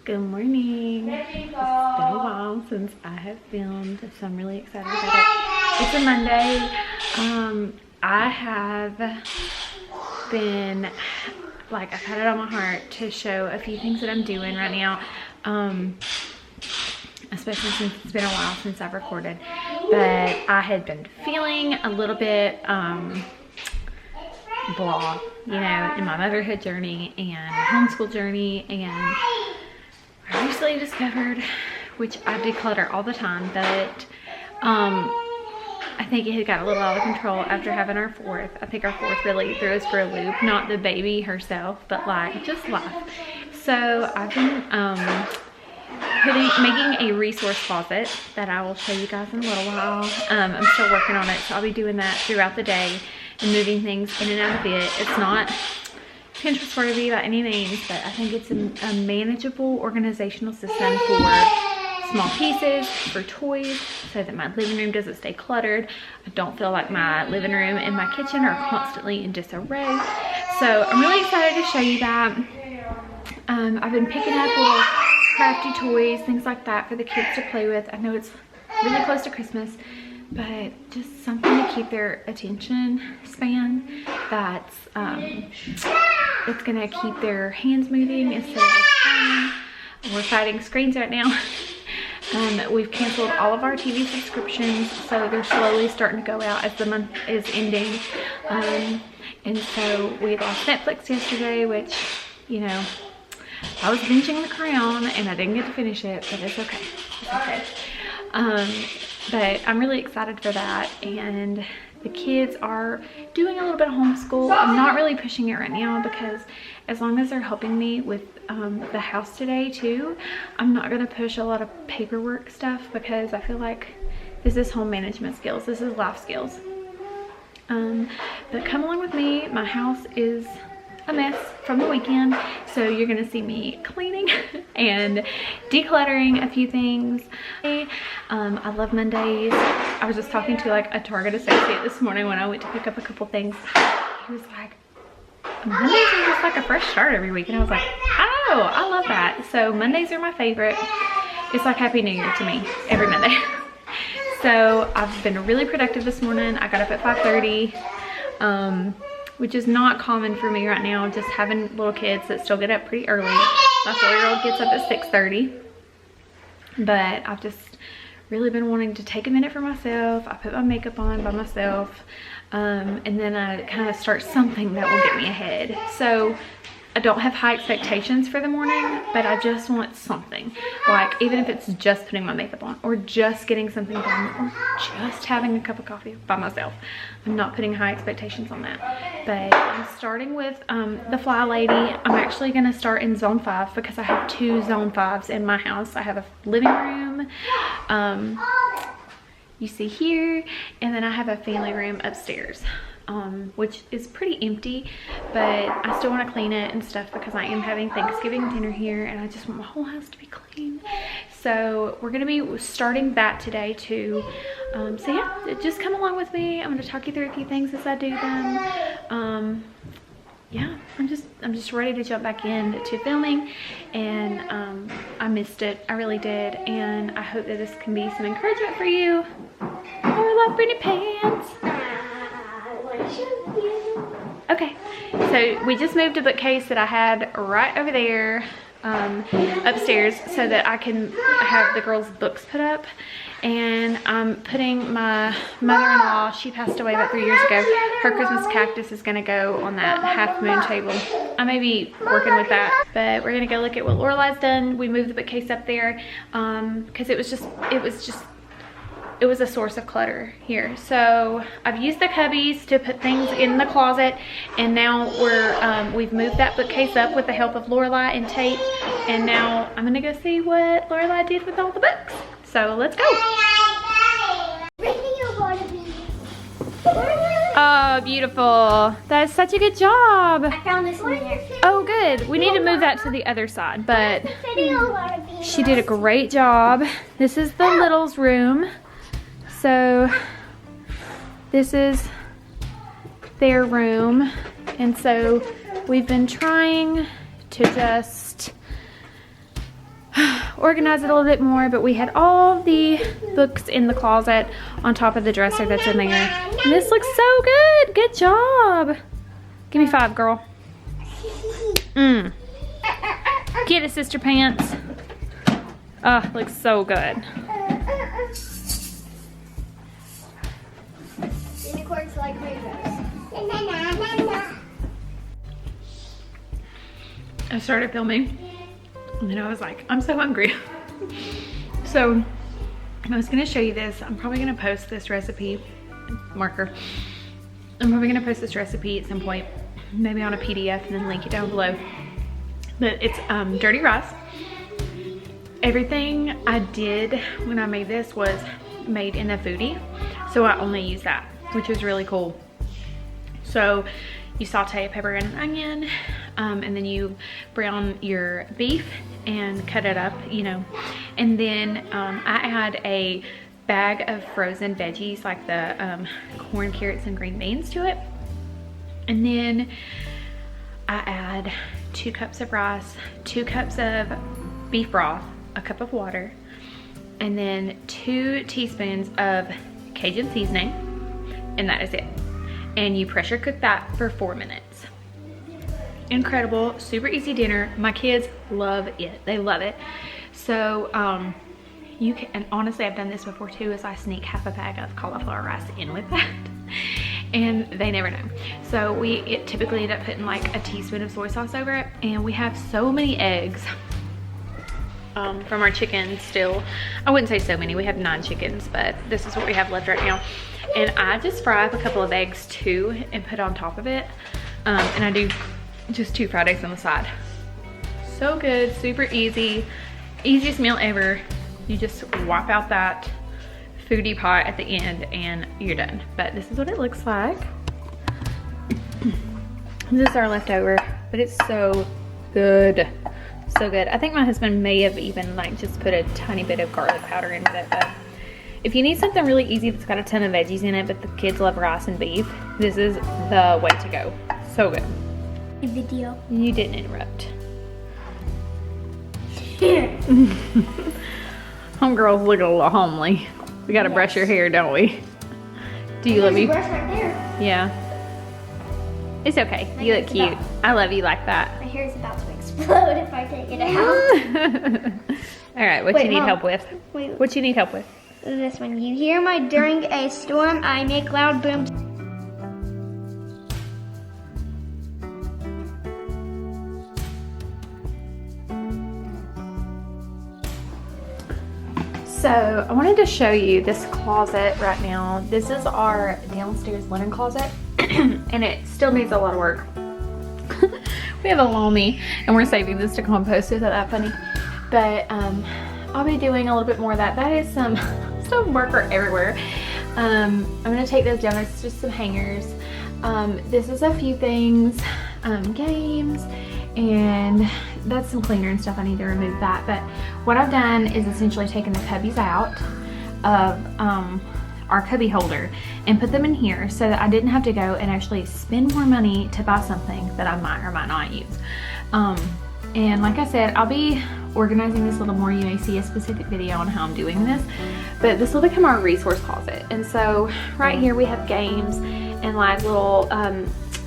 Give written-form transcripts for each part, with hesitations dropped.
Good morning. It's been a while since I have filmed, so I'm really excited about it. It's a Monday. I have been, I've had it on my heart to show a few things that I'm doing right now. Especially since it's been a while since I've recorded. But I had been feeling a little bit blah, you know, in my motherhood journey and homeschool journey, and I recently discovered, which I declutter all the time, but I think it had got a little out of control after having our fourth. I think our fourth really threw us for a loop, not the baby herself, but just life. So I've been making a resource closet that I will show you guys in a little while. I'm still working on it, so I'll be doing that throughout the day and moving things in and out of it. It's not Pinterest worthy by any means, but I think it's a manageable organizational system for small pieces, for toys, so that my living room doesn't stay cluttered. I don't feel like my living room and my kitchen are constantly in disarray. So I'm really excited to show you that. I've been picking up little crafty toys, things like that for the kids to play with. I know it's really close to Christmas, but just something to keep their attention span that's it's gonna keep their hands moving instead of just playing. We're fighting screens right now. We've canceled all of our TV subscriptions, so they're slowly starting to go out as the month is ending. And so we lost Netflix yesterday, which, you know, I was binging The Crown and I didn't get to finish it, but it's okay. It's okay. But I'm really excited for that, and the kids are doing a little bit of homeschool. I'm not really pushing it right now because as long as they're helping me with the house today too, I'm not going to push a lot of paperwork stuff because I feel like this is home management skills. This is life skills. But come along with me. My house is a mess from the weekend, so you're gonna see me cleaning and decluttering a few things. I love Mondays. I was just talking to a Target associate this morning when I went to pick up a couple things. He was like, Mondays are just like a fresh start every week, and I was like, oh, I love that. So Mondays are my favorite. It's like Happy New Year to me every Monday. So I've been really productive this morning. I got up at 5:30. Which is not common for me right now, just having little kids that still get up pretty early. My 4-year-old gets up at 6:30, but I've just really been wanting to take a minute for myself. I put my makeup on by myself, and then I kind of start something that will get me ahead. So I don't have high expectations for the morning, but I just want something. Like, even if it's just putting my makeup on, or just getting something done, or just having a cup of coffee by myself. I'm not putting high expectations on that. But I'm starting with the Fly Lady. I'm actually gonna start in zone 5 because I have 2 zone 5s in my house. I have a living room, you see here, and then I have a family room upstairs. Which is pretty empty, but I still want to clean it and stuff because I am having Thanksgiving dinner here and I just want my whole house to be clean. So we're going to be starting that today too. So yeah, just come along with me. I'm going to talk you through a few things as I do them. Yeah, I'm just ready to jump back into filming, and I missed it. I really did, and I hope that this can be some encouragement for you. Oh, I love pretty pants. Okay, so we just moved a bookcase that I had right over there upstairs so that I can have the girls' books put up. And I'm putting my mother-in-law, she passed away about 3 years ago, her Christmas cactus is going to go on that half moon table. I may be working with that, but we're going to go look at what Lorelai's done. We moved the bookcase up there because it was a source of clutter here. So I've used the cubbies to put things in the closet, and now we've moved that bookcase up with the help of Lorelai and Tate, and now I'm gonna go see what Lorelai did with all the books. So let's go. Oh, beautiful. That is such a good job. I found this one here. Oh, good. We need to move that to the other side, but she did a great job. This is the littles' room. So this is their room, and so we've been trying to just organize it a little bit more, but we had all the books in the closet on top of the dresser that's in there. And this looks so good. Good job. Give me 5, girl. Get it, Sister Pants. Oh, looks so good. Unicorns like rainbows. I started filming and then I was like, I'm so hungry. So I was gonna show you this. I'm probably gonna post this recipe, marker. I'm probably gonna post this recipe at some point, maybe on a PDF and then link it down below. But it's dirty rice. Everything I did when I made this was made in a foodie. So I only use that, which is really cool. So you saute a pepper and an onion, and then you brown your beef and cut it up, you know. And then I add a bag of frozen veggies like the corn, carrots, and green beans to it. And then I add 2 cups of rice, 2 cups of beef broth, a cup of water, and then 2 teaspoons of Cajun seasoning, and that is it. And you pressure cook that for 4 minutes. Incredible, super easy dinner. My kids love it. They love it. So you can, and honestly I've done this before too, is I sneak half a bag of cauliflower rice in with that. And they never know. So we typically end up putting like a teaspoon of soy sauce over it. And we have so many eggs from our chickens still. I wouldn't say so many, we have 9 chickens, but this is what we have left right now. And I just fry up a couple of eggs too and put on top of it. And I do just 2 fried eggs on the side. So good, super easy, easiest meal ever. You just wipe out that foodie pot at the end and you're done. But this is what it looks like. This is our leftover, but it's so good. So good. I think my husband may have even like just put a tiny bit of garlic powder in with it, but if you need something really easy that's got a ton of veggies in it, but the kids love rice and beef, this is the way to go. So good. Video. You didn't interrupt. Homegirls look a little homely. We gotta brush your hair, don't we? Do you love me? Brush right there. Yeah. It's okay. You look cute. I love you like that. My hair is about to explode if I take it out. All right, what you need help with? Wait. What you need help with? This one. You hear my during a storm, I make loud booms. So I wanted to show you this closet right now. This is our downstairs linen closet and it still needs a lot of work. We have a lomi and we're saving this to compost. Isn't that funny? But I'll be doing a little bit more of that. That is some marker everywhere. I'm gonna take those down. It's just some hangers. This is a few things, games, and that's some cleaner and stuff. I need to remove that. But what I've done is essentially taken the cubbies out of our cubby holder and put them in here so that I didn't have to go and actually spend more money to buy something that I might or might not use. And like I said, I'll be organizing this a little more. You may see a specific video on how I'm doing this, but this will become our resource closet. And so right here we have games and like little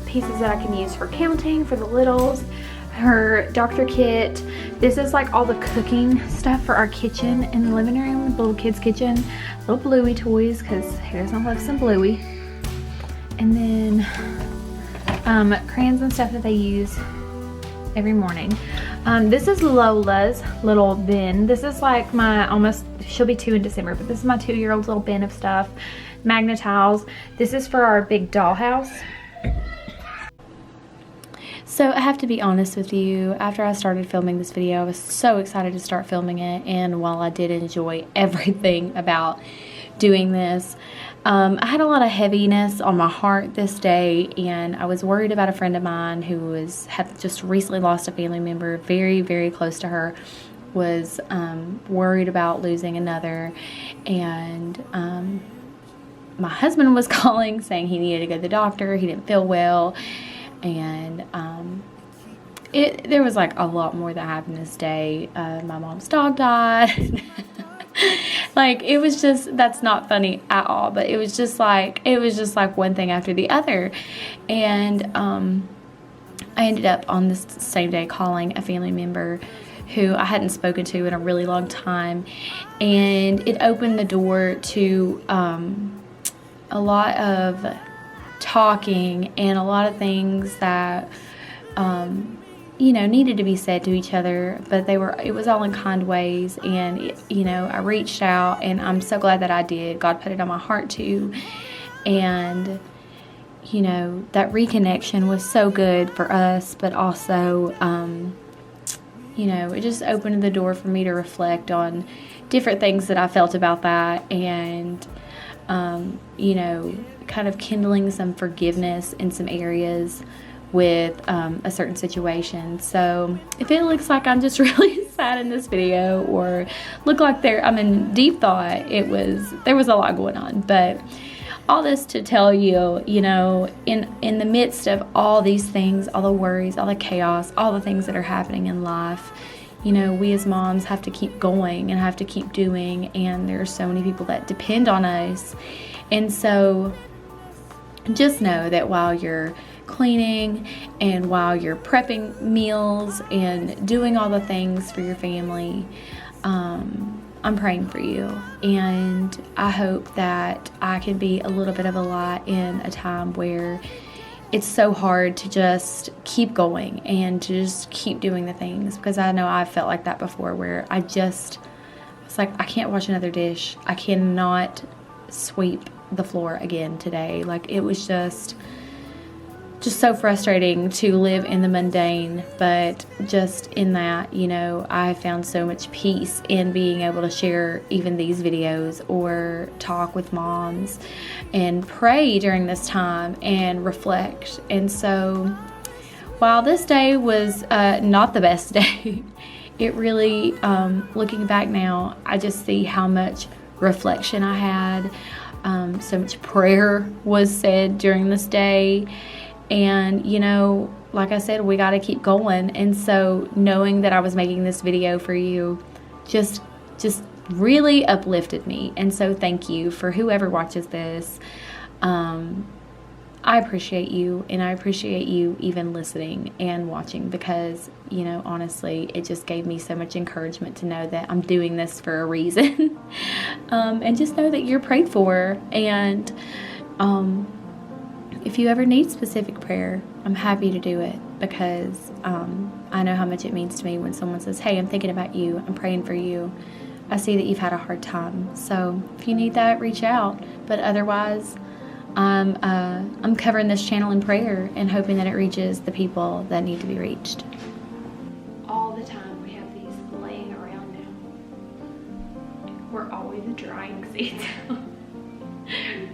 pieces that I can use for counting for the littles. Her doctor kit. This is like all the cooking stuff for our kitchen in the living room, the little kids kitchen, little Bluey toys because who doesn't love some Bluey. And then crayons and stuff that they use every morning. This is Lola's little bin. This is like my she'll be 2 in December, but this is my 2-year-old's little bin of stuff. Magna tiles. This is for our big dollhouse. So I have to be honest with you, after I started filming this video, I was so excited to start filming it, and while I did enjoy everything about doing this, I had a lot of heaviness on my heart this day, and I was worried about a friend of mine who had just recently lost a family member very, very close to her, was worried about losing another, and my husband was calling saying he needed to go to the doctor, he didn't feel well. And there was like a lot more that happened this day. My mom's dog died. Like, it was just, that's not funny at all, but it was just like one thing after the other. And I ended up on this same day calling a family member who I hadn't spoken to in a really long time, and it opened the door to a lot of talking and a lot of things that you know, needed to be said to each other, but it was all in kind ways. And you know, I reached out, and I'm so glad that I did. God put it on my heart to, and you know, that reconnection was so good for us, but also you know, it just opened the door for me to reflect on different things that I felt about that, and you know, kind of kindling some forgiveness in some areas with a certain situation. So if it looks like I'm just really sad in this video, or look like I'm in deep thought, there was a lot going on. But all this to tell you, you know, in the midst of all these things, all the worries, all the chaos, all the things that are happening in life, you know, we as moms have to keep going and have to keep doing, and there are so many people that depend on us. And so just know that while you're cleaning and while you're prepping meals and doing all the things for your family, I'm praying for you, and I hope that I can be a little bit of a light in a time where it's so hard to just keep going and to just keep doing the things, because I know I've felt like that before, where it's like, I can't wash another dish, I cannot sweep the floor again today. Like, it was just so frustrating to live in the mundane, but just in that, you know, I found so much peace in being able to share even these videos, or talk with moms and pray during this time and reflect. And so while this day was not the best day, it really, looking back now, I just see how much reflection I had. So much prayer was said during this day. And, you know, like I said, we got to keep going. And so knowing that I was making this video for you just really uplifted me. And so thank you for whoever watches this. I appreciate you, and I appreciate you even listening and watching, because, you know, honestly, it just gave me so much encouragement to know that I'm doing this for a reason. And just know that you're prayed for. And if you ever need specific prayer, I'm happy to do it, because I know how much it means to me when someone says, hey, I'm thinking about you, I'm praying for you. I see that you've had a hard time. So if you need that, reach out. But otherwise, I'm covering this channel in prayer and hoping that it reaches the people that need to be reached. All the time we have these laying around now. We're always drying seeds.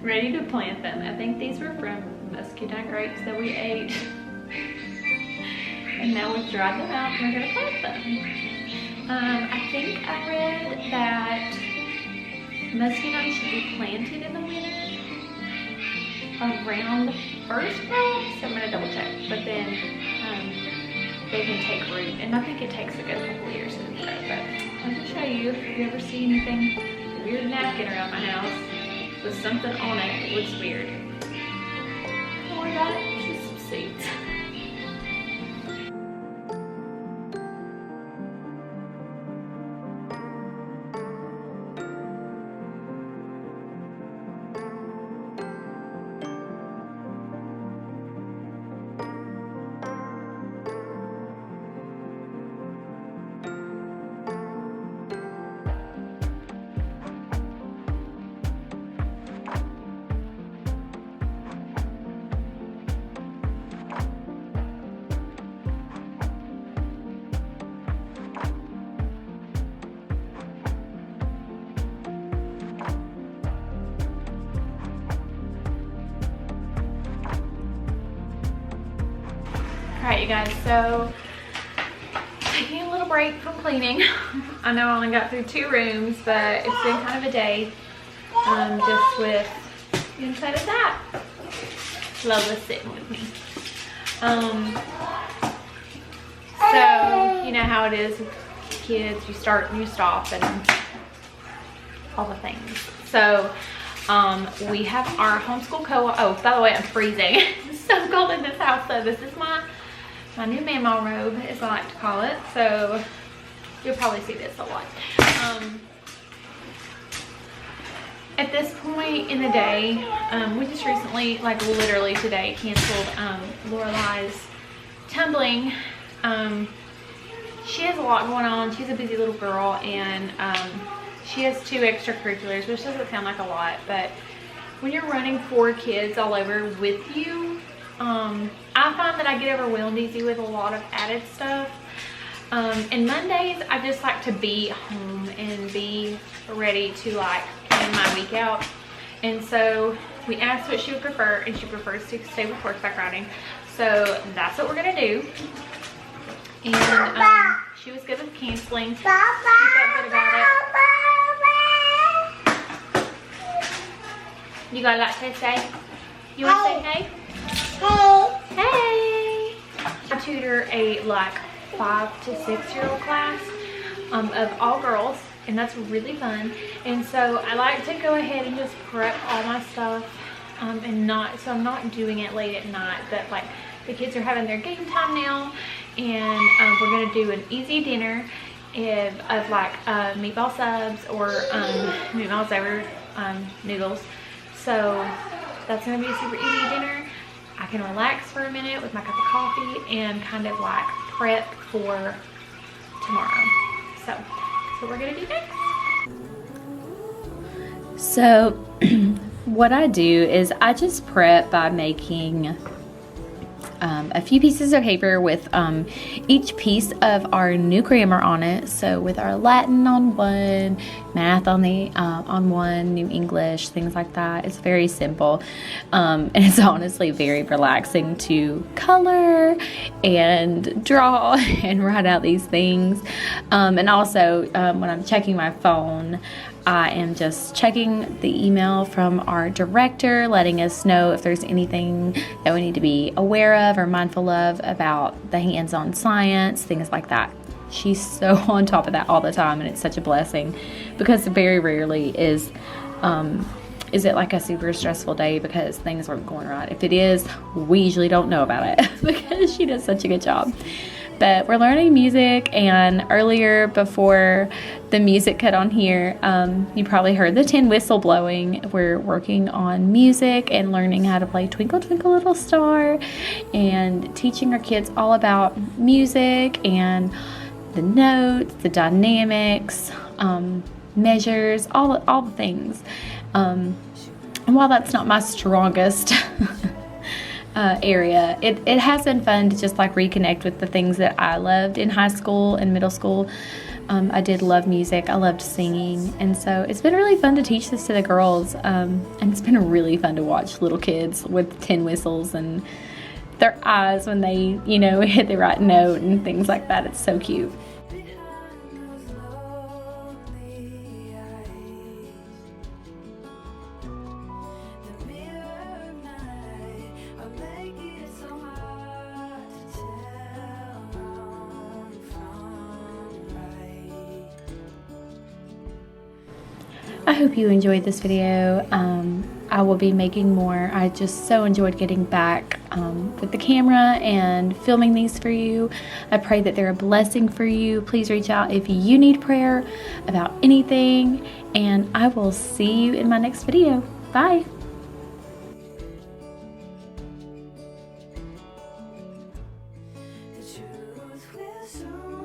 Ready to plant them. I think these were from muscadine grapes that we ate. And now we've dried them out and we're going to plant them. I think I read that muscadine should be planted in the winter around the first row, so I'm going to double check. But then they can take root, and I think it takes a good couple of years to grow. But let me show you. If you ever see anything weird napkin around my house with something on it that looks weird, don't worry about it. It's just some seeds. Alright, you guys, so taking a little break from cleaning. I know I only got through 2 rooms, but it's been kind of a day just with the inside of that. Lola's sitting with me. So, you know how it is with kids, you start and you stop and all the things. So, we have our homeschool co-op. Oh, by the way, I'm freezing. It's so cold in this house. So this is my new mama robe, as I like to call it. So you'll probably see this a lot. At this point in the day, we just recently, like literally today, canceled Lorelei's tumbling. She has a lot going on. She's a busy little girl, and she has 2 extracurriculars, which doesn't sound like a lot, but when you're running 4 kids all over with you, I find that I get overwhelmed easy with a lot of added stuff. And Mondays, I just like to be home and be ready to like plan my week out. And so we asked what she would prefer, and she prefers to stay with horseback riding. So that's what we're gonna do. And she was good with canceling. She felt good about it. You got a lot to say? You want to say hey? Hey! Hey! I tutor a like 5 to 6 year old class of all girls, and that's really fun. And so I like to go ahead and just prep all my stuff, and so I'm not doing it late at night. But like the kids are having their game time now, and we're gonna do an easy dinner of like meatball subs or meatballs over noodles. So that's gonna be a super easy dinner. I can relax for a minute with my cup of coffee and kind of like prep for tomorrow. So that's what we're gonna do next. So what I do is I just prep by making a few pieces of paper with each piece of our new grammar on it. So with our Latin on one, math on the on one, New English, things like that. It's very simple, and it's honestly very relaxing to color and draw and write out these things. And also when I'm checking my phone, I am just checking the email from our director, letting us know if there's anything that we need to be aware of or mindful of about the hands-on science, things like that. She's so on top of that all the time, and it's such a blessing because very rarely is it like a super stressful day because things aren't going right. If it is, we usually don't know about it because she does such a good job. But we're learning music, and earlier before the music cut on here, you probably heard the tin whistle blowing. We're working on music and learning how to play Twinkle Twinkle Little Star and teaching our kids all about music and the notes, the dynamics, measures, all the things. And while that's not my strongest area, it has been fun to just like reconnect with the things that I loved in high school and middle school. I did love music. I loved singing, and so it's been really fun to teach this to the girls, and it's been really fun to watch little kids with tin whistles and their eyes when they, you know, hit the right note and things like that. It's so cute. I hope you enjoyed this video. I will be making more. I just so enjoyed getting back with the camera and filming these for you. I pray that they're a blessing for you. Please reach out if you need prayer about anything, and I will see you in my next video. Bye. The truth will soon